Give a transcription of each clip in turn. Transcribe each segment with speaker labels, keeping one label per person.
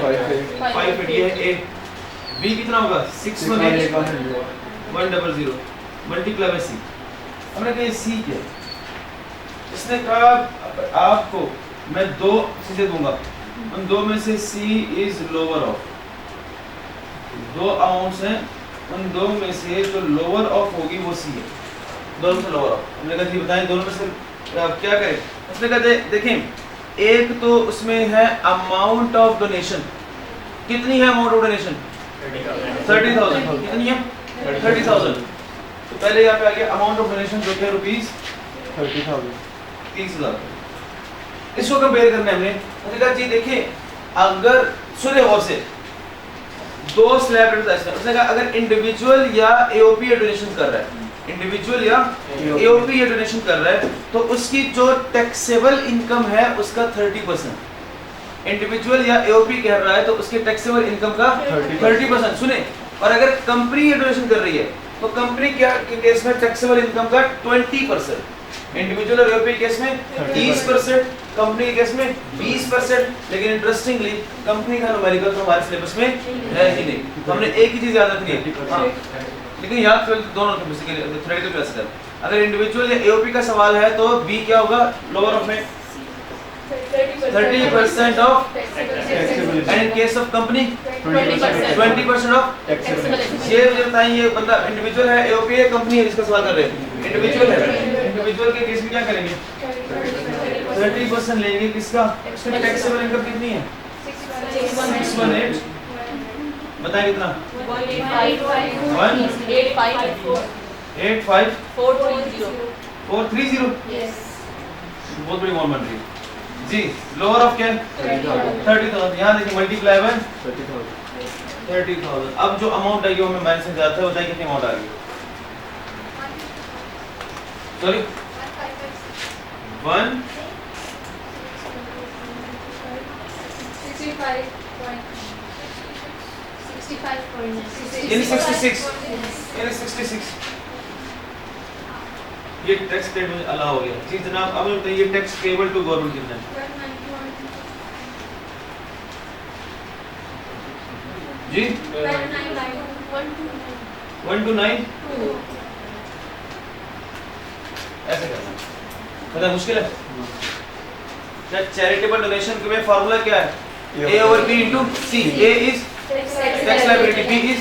Speaker 1: 5 ये A B कितना होगा 618 100 मल्टीप्लाई बाय सी। हमने कहा सी क्या है? इसने कहा आपको मैं दो चीजें दूंगा, उन दो में से सी इज लोअर ऑफ, दो अमाउंट्स हैं, उन दो में से जो लोअर ऑफ होगी वो सी है, दोनों से लोअर ऑफ। हमने कहा जी बताएं दोनों में से आप क्या करें? उसने कहा देखें एक तो उसमें है अमाउंट ऑफ डोनेशन, कितनी है अमाउंट ऑफ डोनेशन 30,000, कितनी है 30,000। तो पहले यहाँ पे आ गया अमाउंट ऑफ डोनेशन जो है रुपीज 30,000। इसको कंपेयर करना है हमने। उसने कहा जी देखिए अगर सुने गौर से दो स्लैब उसने कहा अगर इंडिविजुअल या एओपी डोनेशन कर रहा है, इंडिविजुअल या एओपी डोनेशन कर रहा है तो उसकी जो टैक्सेबल इनकम है उसका 30%, इंडिविजुअल या एओपी कह रहा है तो उसके टैक्सेबल इनकम का 30%। सुने, और अगर कंपनी डोनेशन कर रही है तो कंपनी क्या के केस में टैक्सेबल इनकम का 20%, इंडिविजुअल और एओपी केस में 30%, कंपनी के केस में 20%। लेकिन इंटरेस्टिंगली कंपनी का न्यूमेरिकल तो हमारे सिलेबस में है ही नहीं, तो हमने एक ही चीज याद रखनी है। हाँ, लेकिन याद कर दोनों बेसिकली थ्योरेटिकल क्लास कर। अगर इंडिविजुअल या एओपी का सवाल है तो बी क्या होगा लोअर ऑफ में 30% of, and in case of company 20% of. ये मुझे बताएं ये बंदा इंडिविजुअल है एओपी है कंपनी है जिसका सवाल कर रहे हैं, इंडिविजुअल है, इंडिविजुअल के केस में क्या करेंगे 30% लेंगे किसका, उसकी टैक्सेबल इनकम कितनी है 618, बताएं कितना 185,430 बहुत बड़ी अमाउंट बन रही है जी। लोअर ऑफ क्या है 30,000, यहाँ देखिए मल्टीप्लाई बाय 30,000। अब जो अमाउंट आएगी वो मैं माइनस में जाता है, बताइए कितनी अमाउंट आ रही है, सॉरी 66 ये टैक्स पेड में अलाउ हो गया जी जनाब। अब बताइए ये टैक्स पेबल टू गवर्नमेंट कितना है जी 129 ऐसे करना पता मुश्किल है क्या? चैरिटेबल डोनेशन के में फार्मूला क्या है A over B into C। A is tax liability, B is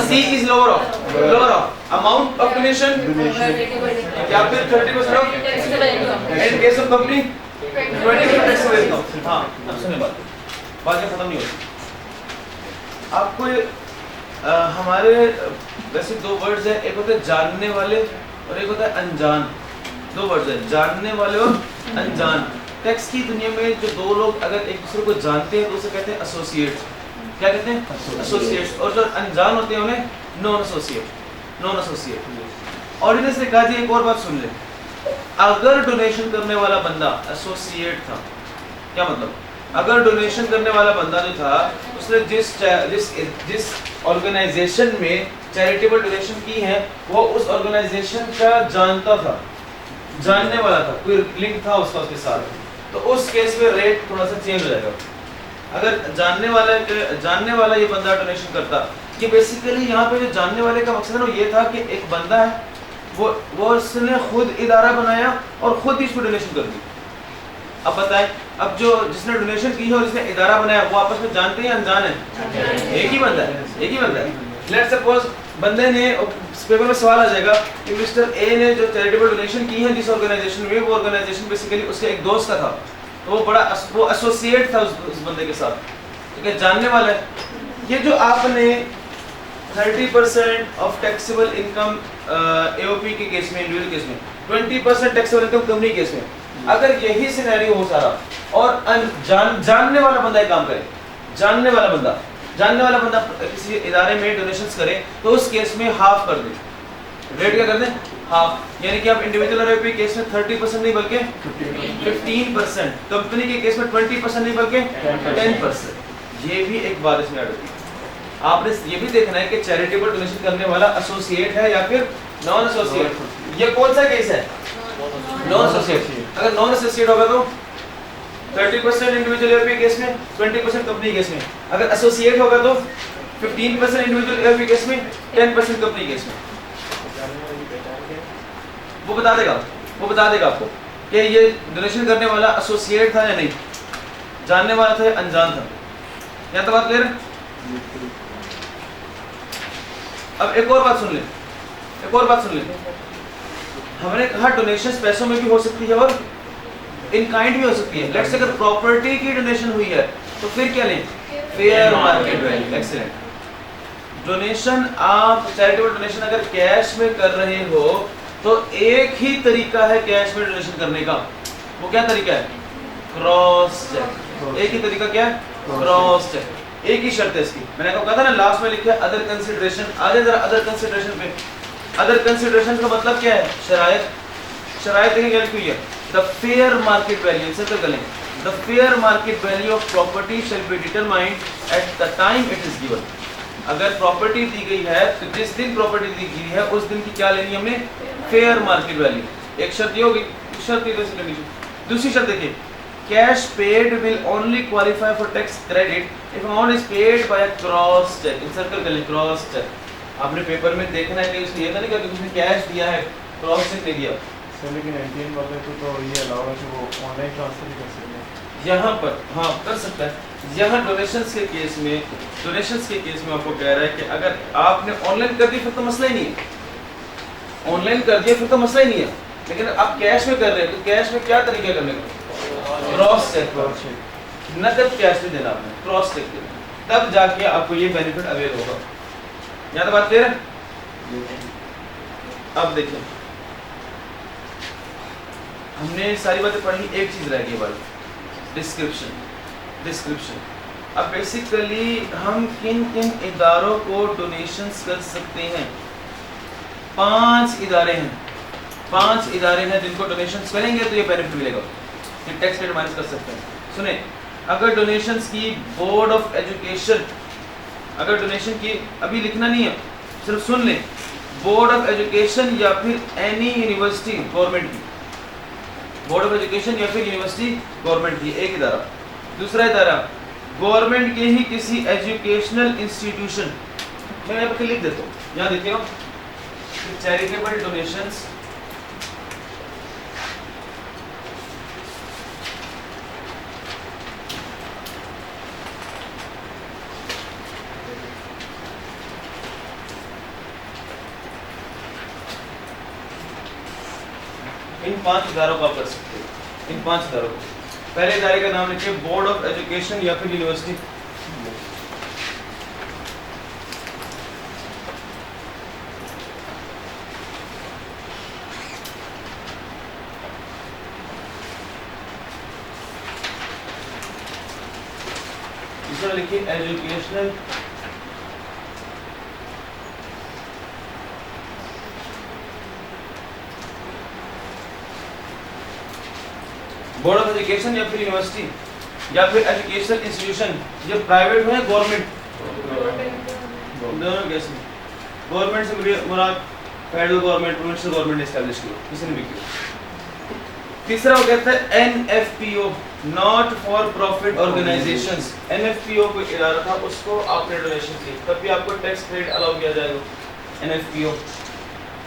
Speaker 1: C is lower of amount of donation या फिर 30% of in case of company 20% taxable income। हाँ अब सुनिए बात खत्म नहीं होती। आपको हमारे वैसे दो वर्ड्स है, एक होता है जानने वाले और एक होता है अनजान। दो वर्ड्स है जानने वाले और अनजान। टैक्स की दुनिया में जो दो लोग अगर एक दूसरे को जानते हैं तो उसे कहते हैं एसोसिएट्स। क्या कहते हैं एसोसिएट्स। और जो अनजान होते हैं उन्हें नॉन एसोसिएट। ऑर्डिनेंस ने कहा जी एक और बात सुन ले, अगर डोनेशन करने वाला बंदा एसोसिएट था, क्या मतलब अगर डोनेशन करने वाला बंदा जो था उसने जिस ऑर्गेनाइजेशन में चैरिटेबल डोनेशन की है वो उस ऑर्गेनाइजेशन का जानता था, जानने वाला था, कोई लिंक था उसका उसके साथ, तो उस केस में रेट थोड़ा सा चेंज हो जाएगा। अगर जानने वाला ये बंदा डोनेशन करता, ये बेसिकली यहाँ पे जो जानने वाले का मकसद है वो ये था कि एक बंदा है वो उसने खुद इदारा बनाया और खुद इसको डोनेशन कर दी। अब बताएं अब जो जिसने डोनेशन की है और जिसने इदारा बनाया वो आपस में जानते हैं अनजान है? एक ही बंदा है। लेट्स सपोज बंदे ने पेपर में सवाल आ जाएगा कि मिस्टर ए ने जो चैरिटेबल डोनेशन की है जिस ऑर्गेनाइजेशन में, वो ऑर्गेनाइजेशन बेसिकली उसके एक दोस्त का था, तो वो एसोसिएट था उस बंदे के साथ, ठीक है, जानने वाला है। ये जो आपने 30% ऑफ टैक्सेबल इनकम एओपी के केस में, इंडिविजुअल केस में 20% टैक्सेबल इनकम कंपनी केस में, अगर यही सिनेरियो हो सारा और जानने वाला बंदा एक काम करे, जानने वाला बंदा किसी इदारे में डोनेशंस करे तो उस केस में हाफ कर दे, रेट क्या कर दें हाफ, यानी कि आप इंडिविजुअल और एओपी केस में 30% नहीं बल्कि 15%, कंपनी के केस में 20% नहीं बल्कि 10%। ये भी एक बात इसमें ऐड होती है। आपने ये भी देखना है कि चैरिटेबल डोनेशन करने वाला एसोसिएट है या फिर नॉन एसोसिएट। ये कौन सा केस है? Non associate. अगर नॉन एसोसिएट होगा तो 30% इंडिविजुअल एओपी केस में, 20% कंपनी केस में। अगर एसोसिएट होगा तो 15% इंडिविजुअल एओपी केस में, 10% कंपनी केस में। वो बता देगा आपको कि ये डोनेशन करने वाला एसोसिएट था या नहीं, जानने वाला था या अनजान था। यहाँ तो बात क्लियर है। अब एक और बात सुन ले, हमने कहा डोनेशन पैसों में भी हो सकती है और इन काइंड भी हो सकती है। लेट्स से अगर प्रॉपर्टी की डोनेशन हुई है तो फिर क्या लें, fair market value. Excellent. Donation, आप चैरिटेबल डोनेशन अगर कैश में कर रहे हो तो एक ही तरीका है कैश में डोनेशन करने का। वो क्या तरीका है, क्रॉस चेक। एक ही तरीका क्या है, क्रॉस चेक। एक ही शर्त है इसकी, मैंने आपको कहा था ना लास्ट में लिखा है अदर कंसीडरेशन। आगे जरा अदर कंसीडरेशन पे। अदर कंसीडरेशन का मतलब क्या है, शरायत देखिए क्या लिखी हुई है, द फेयर मार्केट वैल्यू से तो गलें, the fair market value of property shall be determined at the time it is given. अगर प्रॉपर्टी दी गई है तो जिस दिन प्रॉपर्टी दी गई है उस दिन की क्या लेनी है हमने, फेयर मार्केट वैल्यू। एक शर्त ये होगी, शर्त इधर से लेनी चाहिए। दूसरी शर्त देखिए, cash paid will only qualify for tax credit if amount is paid by a cross cheque. Encircle कर लें क्रॉस चेक। आपने पेपर में देखना है कि उसने ये नहीं कहा कि उसने कैश दिया है, क्रॉस चेक दे दिया।
Speaker 2: सर लेकिन एटीएम वाले तो ये अलाउ है कि वो ऑनलाइन ट्रांसफर कर सकते हैं।
Speaker 1: यहाँ पर हाँ कर सकता है। यहाँ डोनेशंस के केस में आपको कह रहा है कि अगर आपने ऑनलाइन कर दी फिर तो मसला ही नहीं है, ऑनलाइन कर दिया फिर तो मसला ही नहीं है। लेकिन आप कैश में कर रहे हैं तो कैश में क्या तरीका करने का, क्रॉस चेक। नकद कैश में देना आपने, क्रॉस चेक देना, तब जाके आपको ये बेनिफिट अवेल होगा। यहाँ तो बात क्लियर है। अब देखिए हमने सारी बातें पढ़ी, एक चीज रह गई वाली, डिस्क्रिप्शन। अब बेसिकली हम किन किन इदारों को डोनेशंस कर सकते हैं। 5 इदारे हैं जिनको डोनेशंस करेंगे तो ये बेनिफिट मिलेगा, ये टैक्स क्रेडिट माइनस कर सकते हैं। सुने, अगर डोनेशंस की बोर्ड ऑफ एजुकेशन, अगर डोनेशन की अभी लिखना नहीं है, सिर्फ सुन लें, बोर्ड ऑफ एजुकेशन या फिर एनी यूनिवर्सिटी गवर्नमेंट की, बोर्ड ऑफ एजुकेशन या फिर यूनिवर्सिटी गवर्नमेंट की एक इदारा। दूसरा इदारा गवर्नमेंट के ही किसी एजुकेशनल इंस्टीट्यूशन, मैं यहाँ पर लिख देता हूँ, यहाँ देखिए चैरिटेबल डोनेशंस इन 5 इदारों को आप कर सकते हो। इन 5 इदारों को, पहले इदारे का नाम लिखिए बोर्ड ऑफ एजुकेशन या फिर यूनिवर्सिटी। दूसरा लिखिए एजुकेशनल बोर्ड ऑफ एजुकेशन या फिर यूनिवर्सिटी या फिर एजुकेशनल इंस्टीट्यूशन, ये प्राइवेट हो या गवर्नमेंट, दोनों केस में। गवर्नमेंट से मुराद federal government, provincial government establish किया, किसी ने भी किया। तीसरा वो कहता है NFPO, not for profit organisations. NFPO कोई इदारा था, उसको आपने डोनेशन की, तब भी आपको टैक्स क्रेडिट अलाउ किया जाएगा, एनएफपीओ।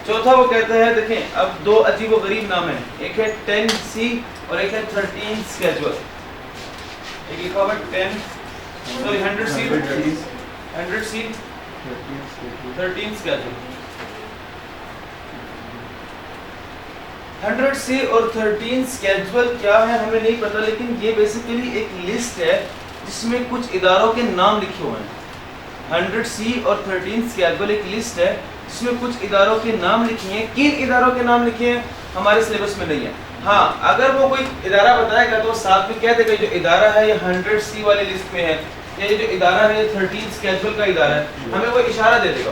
Speaker 1: चौथा वो कहता है, देखें अब 2 अजीब व गरीब नाम है, एक है 10C और एक है 13 स्केजुअल। एक लिखा हुआ 100C 13 स्केजुअल। 100C और 13 स्केजुअल क्या है हमें नहीं पता, लेकिन ये बेसिकली एक लिस्ट है जिसमें कुछ इदारों के नाम लिखे हुए हैं। 100C और 13 स्केजुअल एक लिस्ट है जिसमें कुछ इदारों के नाम लिखे हैं। किन इदारों के नाम लिखे हैं हमारे सिलेबस में नहीं है। हाँ, अगर वो कोई इदारा बताएगा तो साथ में कह देगा जो इदारा है ये 100C वाली लिस्ट में है, या ये जो इदारा है ये 13 स्केजुअल का इदारा है, हमें वो इशारा दे देगा।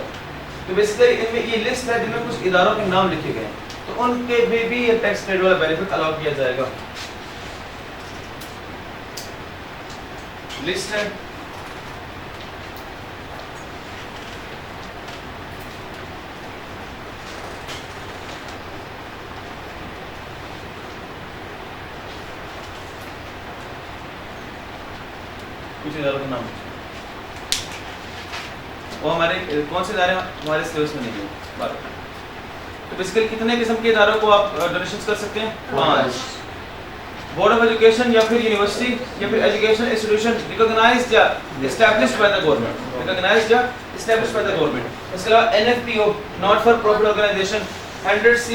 Speaker 1: तो बेसिकली इनमें ये लिस्ट है जिनमें कुछ इदारों के नाम लिखे गए हैं, तो उनके भी ये टैक्स क्रेडिट वाला बेनिफिट अलाउ किया जाएगा। लिस्ट है दूसरे इदारों का नाम वो हमारे कौन से इदारे हमारे सिलेबस में नहीं है बात। तो बेसिकली कितने किस्म के इदारों को आप डोनेशंस कर सकते हैं? 5। बोर्ड ऑफ एजुकेशन या फिर यूनिवर्सिटी या फिर एजुकेशन इंस्टीट्यूशन रिकॉग्नाइज्ड या established by the government, recognised या एस्टैब्लिश्ड बाय द गवर्नमेंट। इसके अलावा NFPO not for profit organisation 100C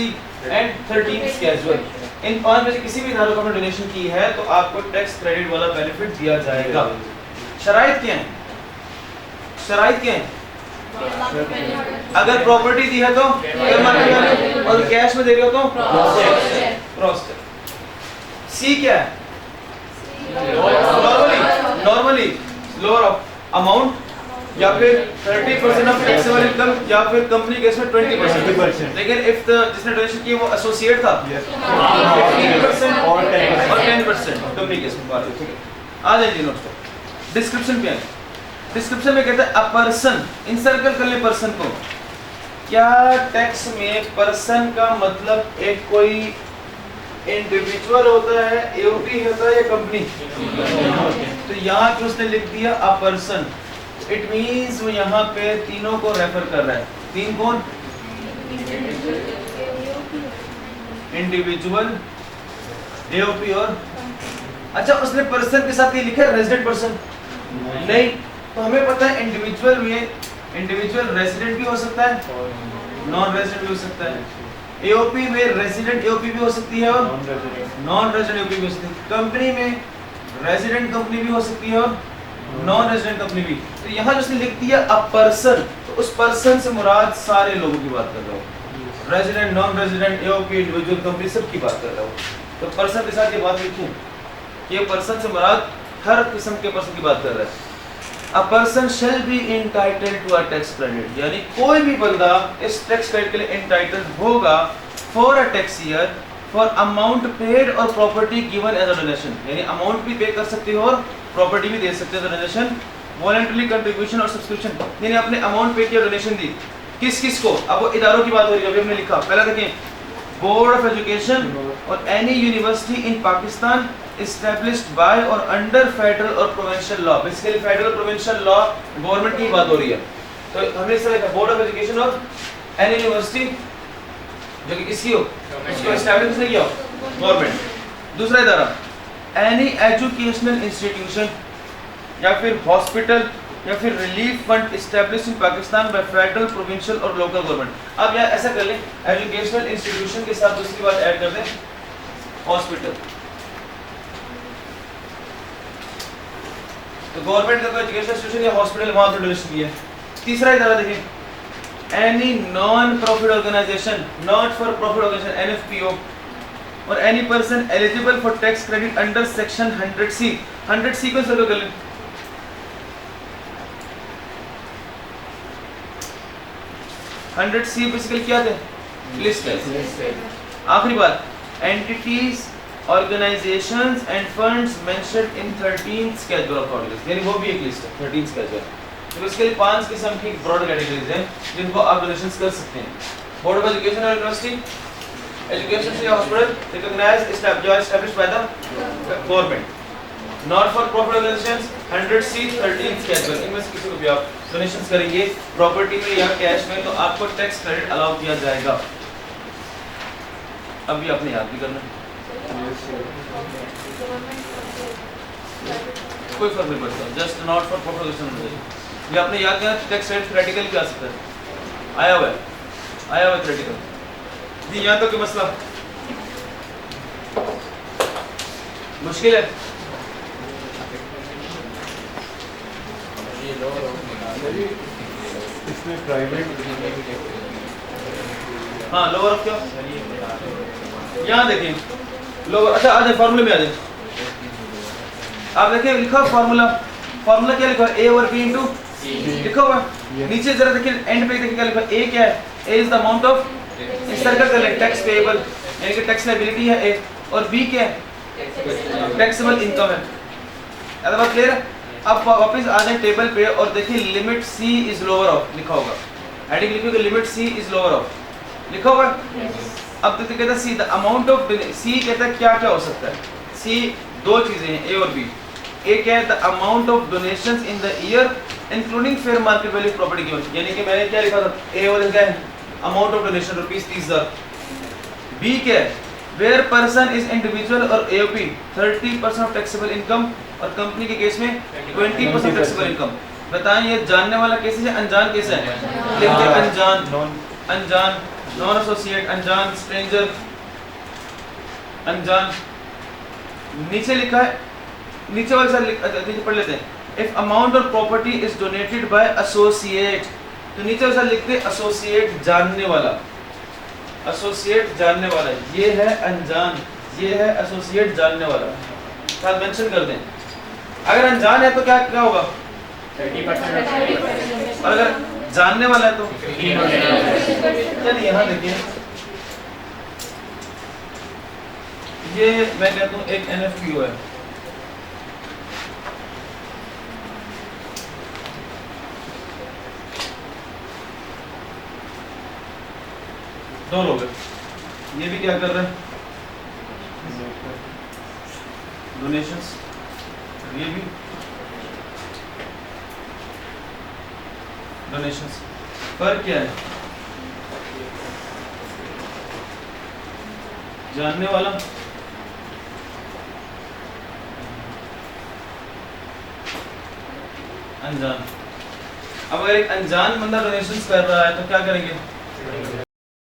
Speaker 1: and 13 schedule, इन 5 में से किसी भी इदारों को आपने डोनेशन की है तो आपको टैक्स क्रेडिट वाला बेनिफिट दिया जाएगा। शराइत क्या है? शराइत क्या है? अगर प्रॉपर्टी दी है तो और कैश में दे रहे हो तो क्रॉस चेक। सी क्या है? नॉर्मली लोअर अमाउंट या फिर 30% ऑफ टैक्सेबल इनकम या फिर कंपनी केस में 20%। लेकिन इफ द जिसने डोनेशन की वो एसोसिएट था 15% और 10% कंपनी केस में। ठीक है, आ जाइए नोट्स पे। डिस्क्रिप्शन पे आए। डिस्क्रिप्शन में कहता है अ पर्सन, इंसर्कल कर ले पर्सन को। क्या टैक्स में पर्सन का मतलब एक कोई इंडिविजुअल होता है, एओपी होता है या कंपनी? तो यहाँ पे उसने लिख दिया अ पर्सन, इट मींस वो यहाँ पे तीनों को रेफर कर रहा है। तीन कौन? इंडिविजुअल, एओपी और अच्छा उसने पर्सन के साथ ये लिखा है रेजिडेंट पर्सन नहीं, तो हमें पता है इंडिविजुअल में इंडिविजुअल रेजिडेंट भी हो सकता है, नॉन रेजिडेंट भी हो सकता है। एओपी में रेजिडेंट एओपी भी हो सकती है और नॉन रेजिडेंट एओपी भी हो सकती है। कंपनी में रेजिडेंट कंपनी भी हो सकती है और नॉन रेजिडेंट कंपनी भी। तो यहाँ जो उसने लिख दिया अ पर्सन, तो उस पर्सन से मुराद सारे लोगों की बात कर रहा हूँ, resident, non resident, AOP, individual, company, सब की बात कर रहा हूँ। तो पर्सन के साथ ये बात लिखूं कि ये पर्सन से मुराद हर किस्म के पर्सन की बात कर रहा है। A person shall be entitled to a tax credit, यानी कोई भी बंदा इस टैक्स क्रेडिट के लिए entitled होगा for a tax year for amount paid और property given as a donation, यानी अमाउंट भी पे कर सकते हो और प्रॉपर्टी भी दे सकते हो डोनेशन। वॉलंटरी कंट्रीब्यूशन और सब्सक्रिप्शन, यानी अपने अमाउंट पे किया, डोनेशन दी। किस किस को? अब वो इदारों की बात हो रही है, अभी हमने लिखा। पहला देखें, बोर्ड ऑफ एजुकेशन और any university in Pakistan established by और under federal और provincial law। Basically federal provincial law government की बात हो रही है। तो हमने इस तरह बोर्ड ऑफ एजुकेशन और एनी यूनिवर्सिटी जो कि किसकी हो, उसको एस्टैब्लिश किसने किया हो? गवर्नमेंट। दूसरा इदारा एनी एजुकेशनल इंस्टीट्यूशन या फिर हॉस्पिटल या फिर relief fund established in Pakistan by federal, provincial और लोकल गवर्नमेंट। अब यहाँ ऐसा कर लें, एजुकेशनल इंस्टीट्यूशन के साथ दूसरी बात ऐड कर दें, हॉस्पिटल। तो गवर्नमेंट का कोई एजुकेशन इंस्टीट्यूशन या हॉस्पिटल वहां से डोनेशन किया। तीसरा इदारा देखिए, any non profit organisation, not for profit organisation, NFPO और any person eligible for tax credit under section 100C। 100C को सर्कल कर लें। C बेसिकली क्या थे? लिस्ट है। आखिरी बात, entities, organizations and funds mentioned in 13th schedule of articles, यानी वो भी एक लिस्ट है 13th schedule। तो इसके लिए 5 किस्म की ब्रॉड कैटेगरीज हैं जिनको आप डोनेशंस कर सकते हैं। बोर्ड ऑफ एजुकेशन और यूनिवर्सिटी, एजुकेशन या hospital recognised established by the government, not for profit organisations 100C 13th schedule, इनमें से किसी को भी आप डोनेशंस करेंगे प्रॉपर्टी में या कैश में तो आपको टैक्स क्रेडिट अलाउ किया जाएगा। अभी आपने याद भी करना है, कोई फर्क नहीं पड़ता, जस्ट नॉट फॉर प्रोफेशन होना चाहिए। ये आपने याद किया टैक्स रेट थ्योरेटिकल क्या सकता है, आया हुआ है थ्योरेटिकल जी। यहाँ तो कोई मसला मुश्किल है?
Speaker 2: इसमें प्राइवेट
Speaker 1: हाँ लोअर ऑफ क्या, यहाँ देखिए लोअर। अच्छा आ जाए फॉर्मूले में आ जाए। आप देखिए लिखा फार्मूला क्या लिखा है, ए ओवर बी इंटू लिखा हुआ है। नीचे जरा देखिए एंड पे देखिए क्या लिखा है, ए क्या है, ए इज द अमाउंट ऑफ, इस सर्कल कर ले, टैक्स पेएबल यानी कि टैक्स लायबिलिटी है ए, और बी क्या है, टैक्सेबल इनकम है। अगर बात क्लियर है? अब वापस आ जाए टेबल पे और देखिए limit C is lower of लिखा होगा, हेडिंग लिखिएगा limit C is lower of लिखा होगा। अब तो कहता है C the amount of, C कहता है क्या क्या हो सकता है, सी दो चीजें हैं ए और बी। एक क्या है the amount of donations in the year including fair market value property given, यानी कि मैंने क्या लिखा था ए वाले क्या है अमाउंट ऑफ डोनेशन ₹30,000। बी क्या है वेयर पर्सन इज इंडिविजुअल और एओपी 30% ऑफ टैक्सेबल इनकम और कंपनी के केस में 20% टैक्सेबल इनकम। बताएं ये जानने वाला केस है अनजान केस है? लिखते हैं अनजान, अनजान, नॉन एसोसिएट, अनजान, स्ट्रेंजर, अनजान। नीचे लिखा है, नीचे वाले साथ नीचे पढ़ लेते हैं if amount of property is donated bye associate, तो नीचे वाले साथ लिखते हैं एसोसिएट जानने वाला, एसोसिएट जानने वाला, ये है अनजान, ये है एसोसिएट जानने वाला, साथ मेंशन कर दें। अगर अनजान है तो क्या क्या होगा 30%, और अगर जानने वाला है तो चलिए यहाँ देखिए, ये मैं कहता हूँ एक एनएफपीओ है, दो लोग हैं, ये भी क्या कर रहे हैं डोनेशंस, ये भी डोनेशंस। फर्क क्या है जानने वाला अनजान। अब अगर एक अनजान बंदा डोनेशंस कर रहा है तो क्या करेंगे